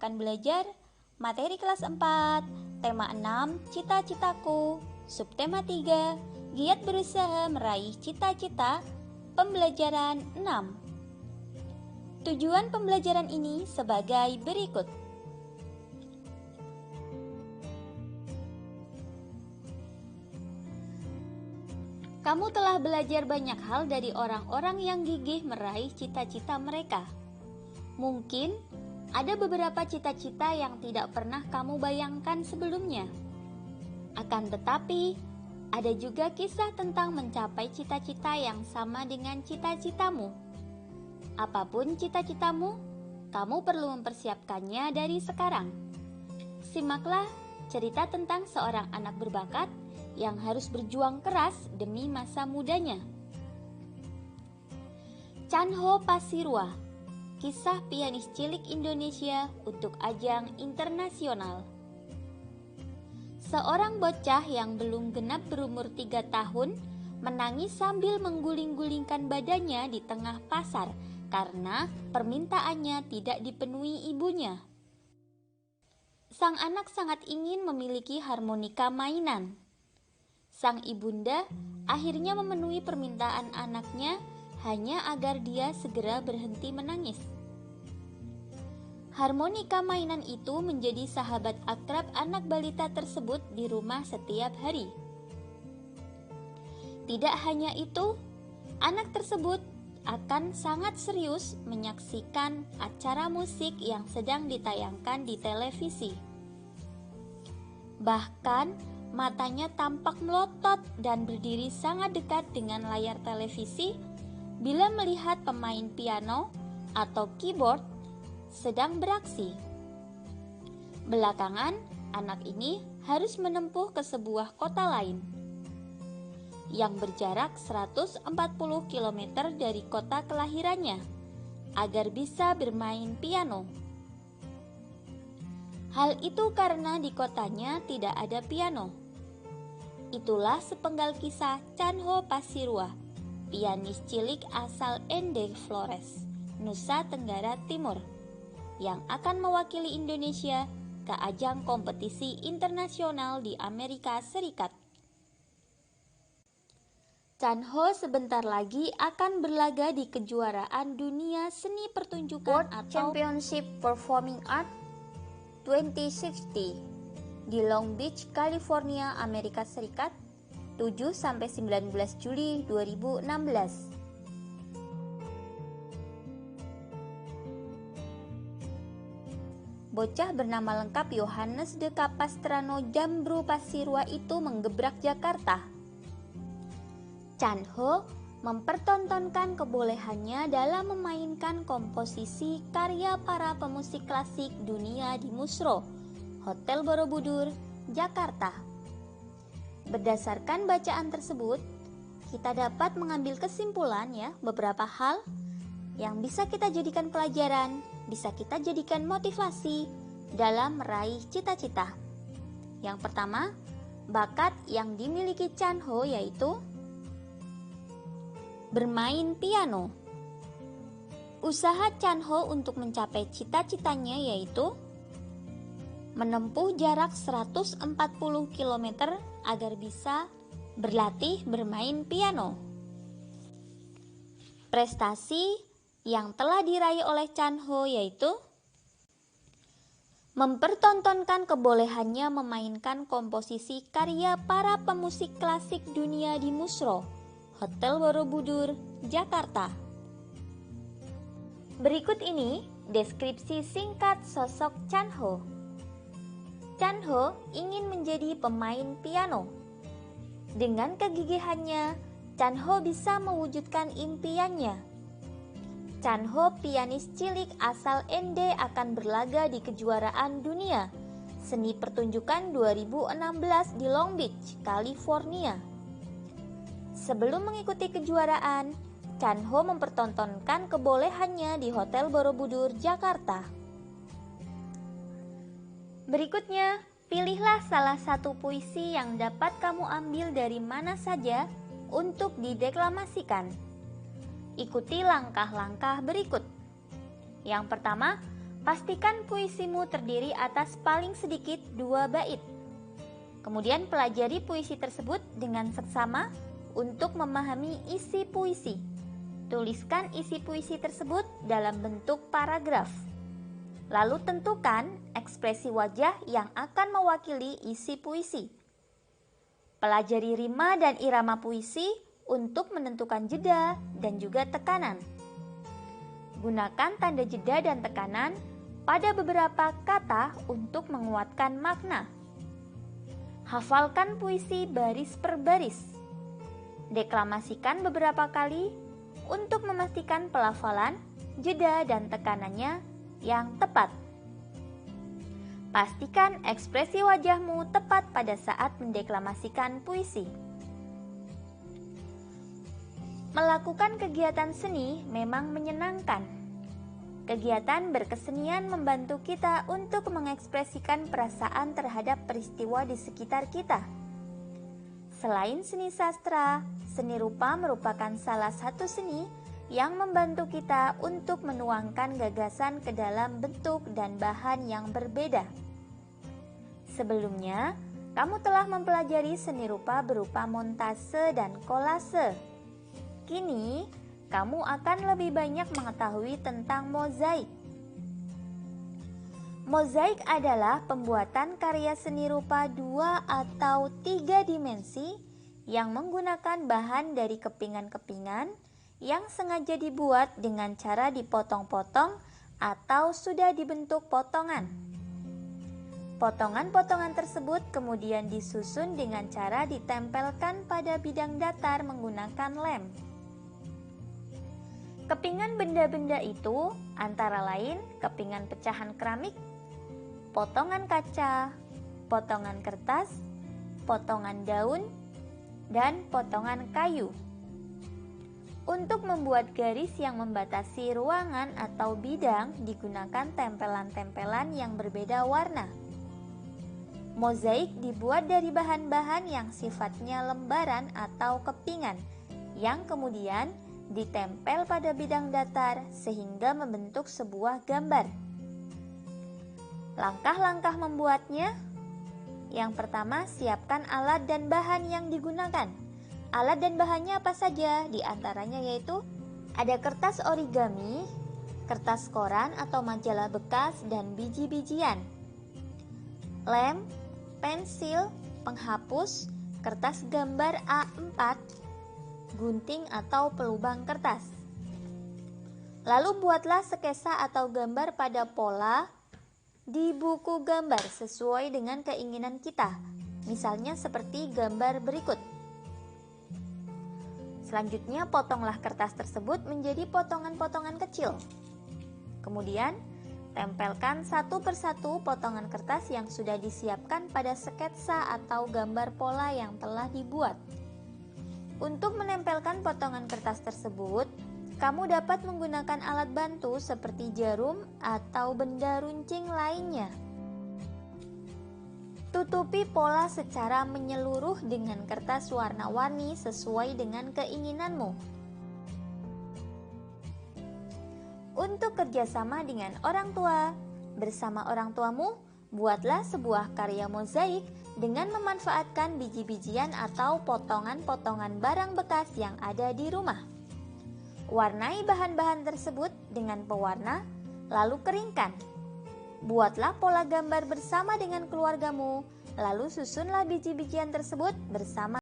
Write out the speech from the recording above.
akan belajar materi kelas 4, tema 6, cita-citaku, subtema 3, giat berusaha meraih cita-cita, pembelajaran 6. Tujuan pembelajaran ini sebagai berikut. Kamu telah belajar banyak hal dari orang-orang yang gigih meraih cita-cita mereka. Mungkin ada beberapa cita-cita yang tidak pernah kamu bayangkan sebelumnya. Akan tetapi, ada juga kisah tentang mencapai cita-cita yang sama dengan cita-citamu. Apapun cita-citamu, kamu perlu mempersiapkannya dari sekarang. Simaklah cerita tentang seorang anak berbakat yang harus berjuang keras demi masa mudanya. Chan Ho Pasirwa, kisah pianis cilik Indonesia untuk ajang internasional. Seorang bocah yang belum genap berumur 3 tahun menangis sambil mengguling-gulingkan badannya di tengah pasar karena permintaannya tidak dipenuhi ibunya. Sang anak sangat ingin memiliki harmonika mainan. Sang ibunda akhirnya memenuhi permintaan anaknya hanya agar dia segera berhenti menangis. Harmonika mainan itu menjadi sahabat akrab anak balita tersebut di rumah setiap hari. Tidak hanya itu, anak tersebut akan sangat serius menyaksikan acara musik yang sedang ditayangkan di televisi. Bahkan matanya tampak melotot dan berdiri sangat dekat dengan layar televisi bila melihat pemain piano atau keyboard sedang beraksi. Belakangan, anak ini harus menempuh ke sebuah kota lain yang berjarak 140 km dari kota kelahirannya agar bisa bermain piano. Hal itu karena di kotanya tidak ada piano. Itulah sepenggal kisah Chan Ho Pasirwa, pianis cilik asal Ende Flores, Nusa Tenggara Timur, yang akan mewakili Indonesia ke ajang kompetisi internasional di Amerika Serikat. Chan Ho sebentar lagi akan berlaga di kejuaraan dunia seni pertunjukan World atau Championship Performing Arts 2060 di Long Beach, California, Amerika Serikat, 7-19 Juli 2016. Bocah bernama lengkap Yohanes de Capastrano Jambru Pasirwa itu menggebrak Jakarta. Chan Ho mempertontonkan kebolehannya dalam memainkan komposisi karya para pemusik klasik dunia di Musro, Hotel Borobudur, Jakarta. Berdasarkan bacaan tersebut, kita dapat mengambil kesimpulan beberapa hal yang bisa kita jadikan pelajaran, bisa kita jadikan motivasi dalam meraih cita-cita. Yang pertama, bakat yang dimiliki Chan Ho yaitu bermain piano. Usaha Chan Ho untuk mencapai cita-citanya yaitu menempuh jarak 140 km agar bisa berlatih bermain piano. Prestasi yang telah diraih oleh Chan Ho yaitu mempertontonkan kebolehannya memainkan komposisi karya para pemusik klasik dunia di Musro, Hotel Borobudur, Jakarta. Berikut ini deskripsi singkat sosok Chan Ho. Chan Ho ingin menjadi pemain piano. Dengan kegigihannya, Chan Ho bisa mewujudkan impiannya. Chan Ho, pianis cilik asal Ende, akan berlaga di kejuaraan dunia seni pertunjukan 2016 di Long Beach, California. Sebelum mengikuti kejuaraan, Chan Ho mempertontonkan kebolehannya di Hotel Borobudur, Jakarta. Berikutnya, pilihlah salah satu puisi yang dapat kamu ambil dari mana saja untuk dideklamasikan. Ikuti langkah-langkah berikut. Yang pertama, Pastikan puisimu terdiri atas paling sedikit 2 bait. Kemudian pelajari puisi tersebut dengan seksama untuk memahami isi puisi. Tuliskan isi puisi tersebut dalam bentuk paragraf. Lalu tentukan ekspresi wajah yang akan mewakili isi puisi. Pelajari rima dan irama puisi untuk menentukan jeda dan juga tekanan. Gunakan tanda jeda dan tekanan pada beberapa kata untuk menguatkan makna. Hafalkan puisi baris per baris. Deklamasikan beberapa kali untuk memastikan pelafalan, jeda, dan tekanannya yang tepat. Pastikan ekspresi wajahmu tepat pada saat mendeklamasikan puisi. Melakukan kegiatan seni memang menyenangkan. Kegiatan berkesenian membantu kita untuk mengekspresikan perasaan terhadap peristiwa di sekitar kita. Selain seni sastra, seni rupa merupakan salah satu seni yang membantu kita untuk menuangkan gagasan ke dalam bentuk dan bahan yang berbeda. Sebelumnya, kamu telah mempelajari seni rupa berupa montase dan kolase. Kini, kamu akan lebih banyak mengetahui tentang mozaik. Mozaik adalah pembuatan karya seni rupa 2 atau 3 dimensi yang menggunakan bahan dari kepingan-kepingan yang sengaja dibuat dengan cara dipotong-potong atau sudah dibentuk potongan. Potongan-potongan tersebut kemudian disusun dengan cara ditempelkan pada bidang datar menggunakan lem. Kepingan benda-benda itu antara lain kepingan pecahan keramik, potongan kaca, potongan kertas, potongan daun, dan potongan kayu. Untuk membuat garis yang membatasi ruangan atau bidang digunakan tempelan-tempelan yang berbeda warna. Mozaik dibuat dari bahan-bahan yang sifatnya lembaran atau kepingan yang kemudian ditempel pada bidang datar sehingga membentuk sebuah gambar. Langkah-langkah membuatnya. Yang pertama, siapkan alat dan bahan yang digunakan. Alat dan bahannya apa saja? Di antaranya yaitu ada kertas origami, kertas koran atau majalah bekas, dan biji-bijian. Lem, pensil, penghapus, kertas gambar A4, gunting atau pelubang kertas. Lalu buatlah sketsa atau gambar pada pola di buku gambar sesuai dengan keinginan kita. Misalnya seperti gambar berikut. Selanjutnya potonglah kertas tersebut menjadi potongan-potongan kecil. Kemudian tempelkan satu persatu potongan kertas yang sudah disiapkan pada sketsa atau gambar pola yang telah dibuat. Untuk menempelkan potongan kertas tersebut, kamu dapat menggunakan alat bantu seperti jarum atau benda runcing lainnya. Tutupi pola secara menyeluruh dengan kertas warna-warni sesuai dengan keinginanmu. Untuk kerjasama dengan orang tua, bersama orang tuamu, buatlah sebuah karya mozaik dengan memanfaatkan biji-bijian atau potongan-potongan barang bekas yang ada di rumah. Warnai bahan-bahan tersebut dengan pewarna, lalu keringkan. Buatlah pola gambar bersama dengan keluargamu, lalu susunlah biji-bijian tersebut bersama